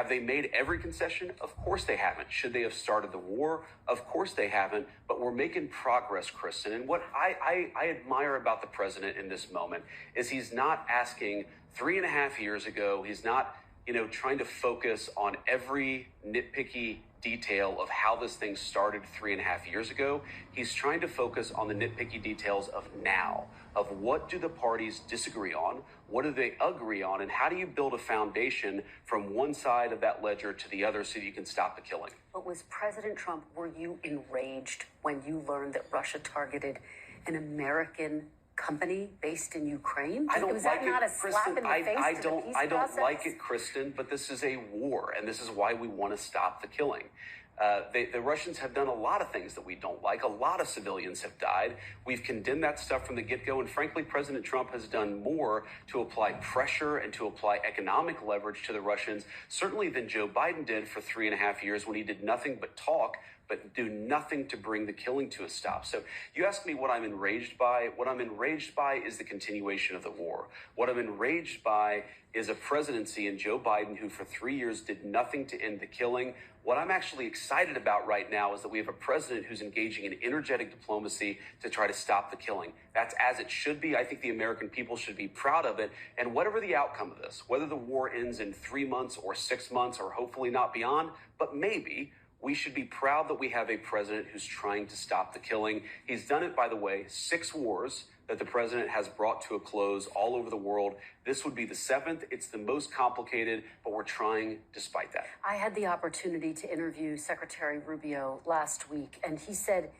Have they made every concession? Of course they haven't. Should they have started the war? Of course they haven't. But we're making progress, Kristen. And what I admire about the president in this moment is he's not asking 3.5 years ago. He's not, trying to focus on every nitpicky detail of how this thing started 3.5 years ago. He's trying to focus on the nitpicky details of now, of what do the parties disagree on, what do they agree on, and how do you build a foundation from one side of that ledger to the other so that you can stop the killing. But was President Trump, were you enraged when you learned that Russia targeted an American company based in Ukraine? I don't was like that not it, a slap Kristen. in the face I to don't. the peace I don't process? like it, Kristen. But this is a war, and this is why we want to stop the killing. The Russians have done a lot of things that we don't like. A lot of civilians have died. We've condemned that stuff from the get-go. And frankly, President Trump has done more to apply pressure and to apply economic leverage to the Russians, certainly than Joe Biden did for 3.5 years when he did nothing but talk, but do nothing to bring the killing to a stop. So you ask me what I'm enraged by. What I'm enraged by is the continuation of the war. What I'm enraged by is a presidency and Joe Biden who for 3 years did nothing to end the killing. What I'm actually excited about right now is that we have a president who's engaging in energetic diplomacy to try to stop the killing. That's as it should be. I think the American people should be proud of it. And whatever the outcome of this, whether the war ends in 3 months or 6 months or hopefully not beyond, but maybe, we should be proud that we have a president who's trying to stop the killing. He's done it, by the way, 6 wars that the president has brought to a close all over the world. This would be the 7th. It's the most complicated, but we're trying despite that. I had the opportunity to interview Secretary Rubio last week, and he said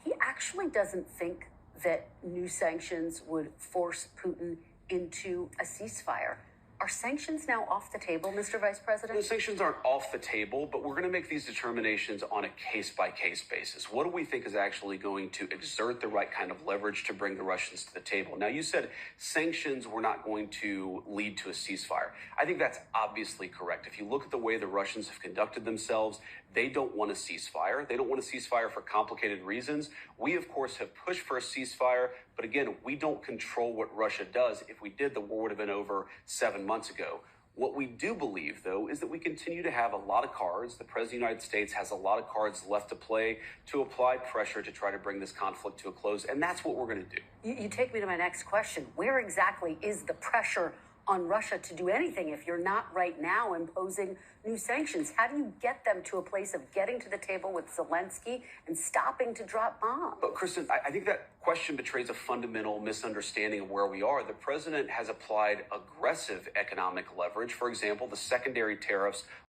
he actually doesn't think that new sanctions would force Putin into a ceasefire. Are sanctions now off the table, Mr. Vice President? The sanctions aren't off the table, but we're going to make these determinations on a case-by-case basis. What do we think is actually going to exert the right kind of leverage to bring the Russians to the table? Now, you said sanctions were not going to lead to a ceasefire. I think that's obviously correct. If you look at the way the Russians have conducted themselves, they don't want a ceasefire. They don't want a ceasefire for complicated reasons. We, of course, have pushed for a ceasefire. But again, we don't control what Russia does. If we did, the war would have been over 7 months ago. What we do believe, though, is that we continue to have a lot of cards. The President of the United States has a lot of cards left to play to apply pressure to try to bring this conflict to a close. And that's what we're going to do. You take me to my next question. Where exactly is the pressure on Russia to do anything if you're not right now imposing new sanctions? How do you get them to a place of getting to the table with Zelensky and stopping to drop bombs? But Kristen, I think that question betrays a fundamental misunderstanding of where we are. The president has applied aggressive economic leverage. For example, the secondary tariffs